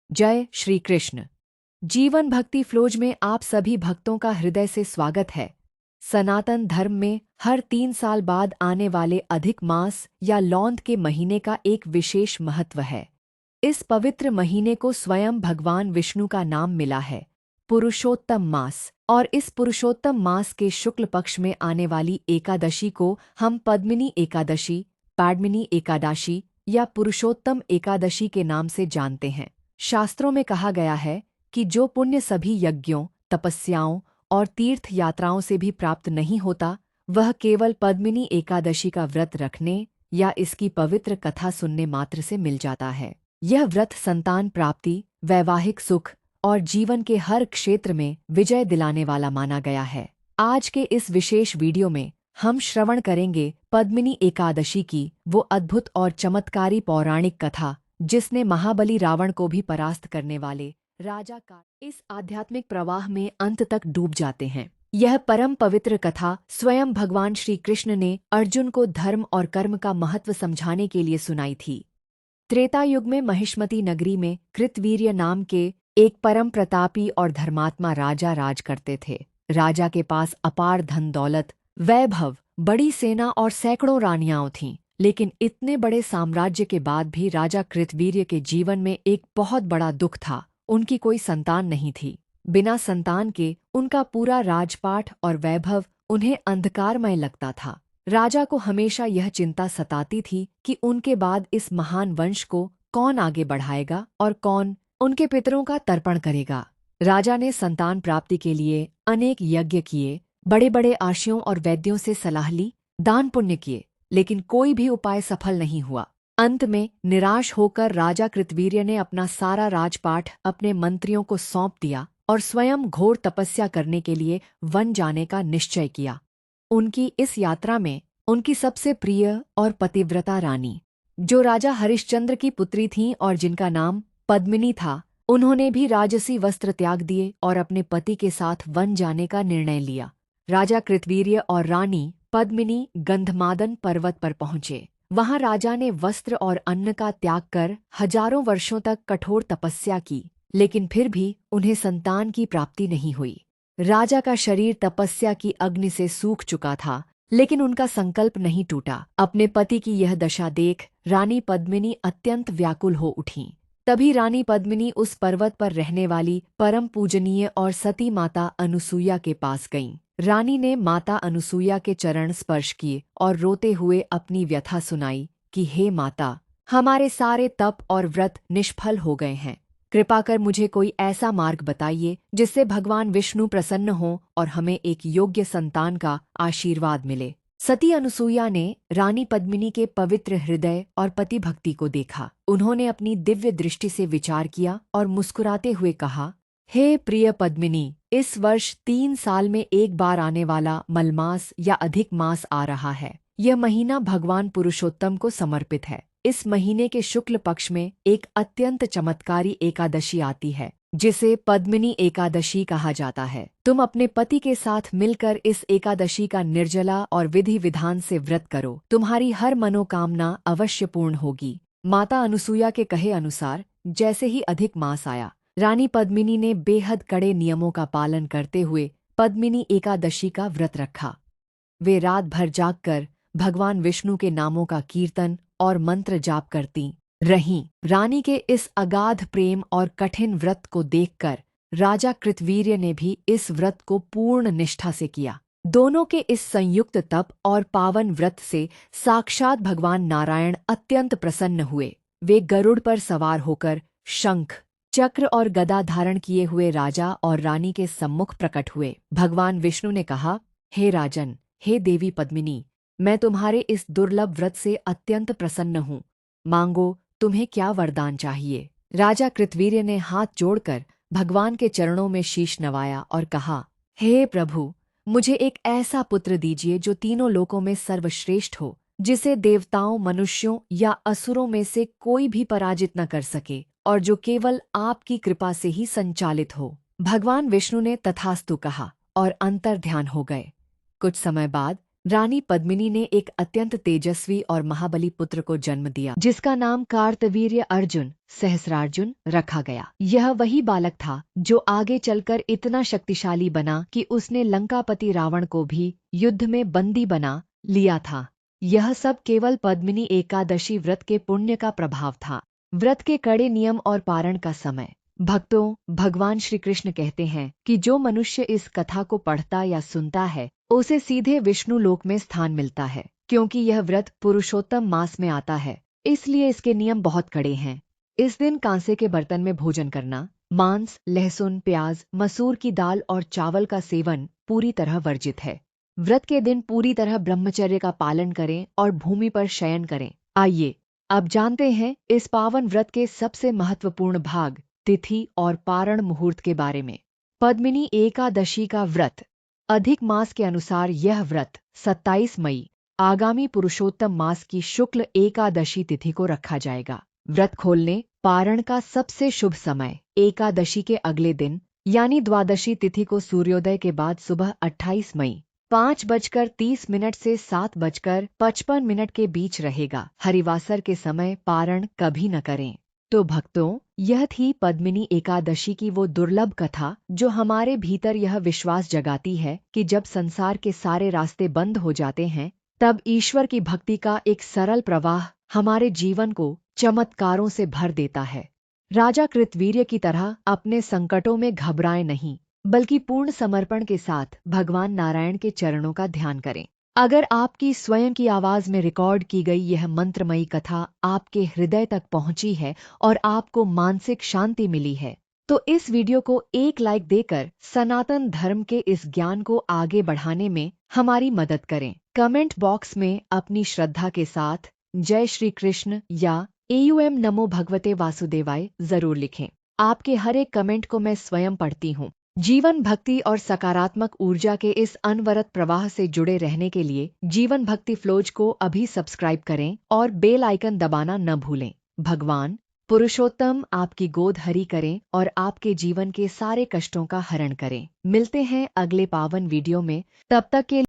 जय श्री कृष्ण। जीवन भक्ति फ्लोज में आप सभी भक्तों का हृदय से स्वागत है। सनातन धर्म में हर 3 साल बाद आने वाले अधिक मास या लौंद के महीने का एक विशेष महत्व है। इस पवित्र महीने को स्वयं भगवान विष्णु का नाम मिला है, पुरुषोत्तम मास। और इस पुरुषोत्तम मास के शुक्ल पक्ष में आने वाली एकादशी को हम पद्मिनी एकादशी, पैड्मिनी एकादशी या पुरुषोत्तम एकादशी के नाम से जानते हैं। शास्त्रों में कहा गया है कि जो पुण्य सभी यज्ञों, तपस्याओं और तीर्थ यात्राओं से भी प्राप्त नहीं होता, वह केवल पद्मिनी एकादशी का व्रत रखने या इसकी पवित्र कथा सुनने मात्र से मिल जाता है। यह व्रत संतान प्राप्ति, वैवाहिक सुख और जीवन के हर क्षेत्र में विजय दिलाने वाला माना गया है। आज के इस विशेष वीडियो में हम श्रवण करेंगे पद्मिनी एकादशी की वो अद्भुत और चमत्कारी पौराणिक कथा, जिसने महाबली रावण को भी परास्त करने वाले राजा का इस आध्यात्मिक प्रवाह में अंत तक डूब जाते हैं। यह परम पवित्र कथा स्वयं भगवान श्री कृष्ण ने अर्जुन को धर्म और कर्म का महत्व समझाने के लिए सुनाई थी। त्रेता युग में महिष्मती नगरी में कृतवीर्य नाम के एक परम प्रतापी और धर्मात्मा राजा राज करते थे। राजा के पास अपार धन दौलत, वैभव, बड़ी सेना और सैकड़ों रानियां थीं। लेकिन इतने बड़े साम्राज्य के बाद भी राजा कृतवीर्य के जीवन में एक बहुत बड़ा दुख था। उनकी कोई संतान नहीं थी। बिना संतान के उनका पूरा राजपाट और वैभव उन्हें अंधकारमय लगता था। राजा को हमेशा यह चिंता सताती थी कि उनके बाद इस महान वंश को कौन आगे बढ़ाएगा और कौन उनके पितरों का तर्पण करेगा। राजा ने संतान प्राप्ति के लिए अनेक यज्ञ किए, बड़े बड़े आर्षियों और वैद्यों से सलाह ली, दान पुण्य किए, लेकिन कोई भी उपाय सफल नहीं हुआ। अंत में निराश होकर राजा कृतवीर्य ने अपना सारा राजपाट अपने मंत्रियों को सौंप दिया और स्वयं घोर तपस्या करने के लिए वन जाने का निश्चय किया। उनकी इस यात्रा में उनकी सबसे प्रिय और पतिव्रता रानी, जो राजा हरिश्चंद्र की पुत्री थीं और जिनका नाम पद्मिनी था, उन्होंने भी राजसी वस्त्र त्याग दिए और अपने पति के साथ वन जाने का निर्णय लिया। राजा कृतवीर्य और रानी पद्मिनी गंधमादन पर्वत पर पहुंचे। वहां राजा ने वस्त्र और अन्न का त्याग कर हजारों वर्षों तक कठोर तपस्या की, लेकिन फिर भी उन्हें संतान की प्राप्ति नहीं हुई। राजा का शरीर तपस्या की अग्नि से सूख चुका था, लेकिन उनका संकल्प नहीं टूटा। अपने पति की यह दशा देख रानी पद्मिनी अत्यंत व्याकुल हो उठीं। तभी रानी पद्मिनी उस पर्वत पर रहने वाली परम पूजनीय और सती माता अनुसूया के पास गईं। रानी ने माता अनुसूया के चरण स्पर्श किए और रोते हुए अपनी व्यथा सुनाई कि हे माता, हमारे सारे तप और व्रत निष्फल हो गए हैं। कृपा कर मुझे कोई ऐसा मार्ग बताइए जिससे भगवान विष्णु प्रसन्न हों और हमें एक योग्य संतान का आशीर्वाद मिले। सती अनुसूया ने रानी पद्मिनी के पवित्र हृदय और पति भक्ति को देखा। उन्होंने अपनी दिव्य दृष्टि से विचार किया और मुस्कुराते हुए कहा, हे प्रिय पद्मिनी, इस वर्ष 3 साल में एक बार आने वाला मलमास या अधिक मास आ रहा है। यह महीना भगवान पुरुषोत्तम को समर्पित है। इस महीने के शुक्ल पक्ष में एक अत्यंत चमत्कारी एकादशी आती है, जिसे पद्मिनी एकादशी कहा जाता है। तुम अपने पति के साथ मिलकर इस एकादशी का निर्जला और विधि विधान से व्रत करो। तुम्हारी हर मनोकामना अवश्य पूर्ण होगी। माता अनुसूया के कहे अनुसार जैसे ही अधिक मास आया, रानी पद्मिनी ने बेहद कड़े नियमों का पालन करते हुए पद्मिनी एकादशी का व्रत रखा। वे रात भर जागकर भगवान विष्णु के नामों का कीर्तन और मंत्र जाप करती रहीं। रानी के इस अगाध प्रेम और कठिन व्रत को देखकर राजा कृतवीर्य ने भी इस व्रत को पूर्ण निष्ठा से किया। दोनों के इस संयुक्त तप और पावन व्रत से साक्षात भगवान नारायण अत्यंत प्रसन्न हुए। वे गरुड़ पर सवार होकर शंख, चक्र और गदा धारण किए हुए राजा और रानी के सम्मुख प्रकट हुए। भगवान विष्णु ने कहा, हे राजन, हे देवी पद्मिनी, मैं तुम्हारे इस दुर्लभ व्रत से अत्यंत प्रसन्न हूँ। मांगो, तुम्हें क्या वरदान चाहिए। राजा कृतवीर्य ने हाथ जोड़कर भगवान के चरणों में शीश नवाया और कहा, हे प्रभु, मुझे एक ऐसा पुत्र दीजिए जो तीनों लोकों में सर्वश्रेष्ठ हो, जिसे देवताओं, मनुष्यों या असुरों में से कोई भी पराजित न कर सके और जो केवल आपकी कृपा से ही संचालित हो। भगवान विष्णु ने तथास्तु कहा और अंतर्ध्यान हो गए। कुछ समय बाद रानी पद्मिनी ने एक अत्यंत तेजस्वी और महाबली पुत्र को जन्म दिया, जिसका नाम कार्तवीर्य अर्जुन सहस्रार्जुन रखा गया। यह वही बालक था जो आगे चलकर इतना शक्तिशाली बना कि उसने लंकापति रावण को भी युद्ध में बंदी बना लिया था। यह सब केवल पद्मिनी एकादशी व्रत के पुण्य का प्रभाव था। व्रत के कड़े नियम और पारण का समय। भक्तों, भगवान श्री कृष्ण कहते हैं कि जो मनुष्य इस कथा को पढ़ता या सुनता है उसे सीधे विष्णु लोक में स्थान मिलता है, क्योंकि यह व्रत पुरुषोत्तम मास में आता है, इसलिए इसके नियम बहुत कड़े हैं। इस दिन कांसे के बर्तन में भोजन करना, मांस, लहसुन, प्याज, मसूर की दाल और चावल का सेवन पूरी तरह वर्जित है। व्रत के दिन पूरी तरह ब्रह्मचर्य का पालन करें और भूमि पर शयन करें। आइए अब जानते हैं इस पावन व्रत के सबसे महत्वपूर्ण भाग, तिथि और पारण मुहूर्त के बारे में। पद्मिनी एकादशी का व्रत। अधिक मास के अनुसार यह व्रत 27 मई आगामी पुरुषोत्तम मास की शुक्ल एकादशी तिथि को रखा जाएगा। व्रत खोलने पारण का सबसे शुभ समय एकादशी के अगले दिन यानी द्वादशी तिथि को सूर्योदय के बाद सुबह 28 मई 5:30 से 7:55 के बीच रहेगा। हरिवासर के समय पारण कभी न करें। तो भक्तों, यह थी पद्मिनी एकादशी की वो दुर्लभ कथा जो हमारे भीतर यह विश्वास जगाती है कि जब संसार के सारे रास्ते बंद हो जाते हैं तब ईश्वर की भक्ति का एक सरल प्रवाह हमारे जीवन को चमत्कारों से भर देता है। राजा कृतवीर्य की तरह अपने संकटों में घबराएं नहीं, बल्कि पूर्ण समर्पण के साथ भगवान नारायण के चरणों का ध्यान करें। अगर आपकी स्वयं की आवाज में रिकॉर्ड की गई यह मंत्रमयी कथा आपके हृदय तक पहुंची है और आपको मानसिक शांति मिली है, तो इस वीडियो को एक लाइक देकर सनातन धर्म के इस ज्ञान को आगे बढ़ाने में हमारी मदद करें। कमेंट बॉक्स में अपनी श्रद्धा के साथ जय श्री कृष्ण या एयूएम नमो भगवते वासुदेवाय जरूर लिखें। आपके हर एक कमेंट को मैं स्वयं पढ़ती हूँ। जीवन भक्ति और सकारात्मक ऊर्जा के इस अनवरत प्रवाह से जुड़े रहने के लिए जीवन भक्ति फ्लोज को अभी सब्सक्राइब करें और बेल आइकन दबाना न भूलें। भगवान पुरुषोत्तम आपकी गोद हरी करें और आपके जीवन के सारे कष्टों का हरण करें। मिलते हैं अगले पावन वीडियो में, तब तक के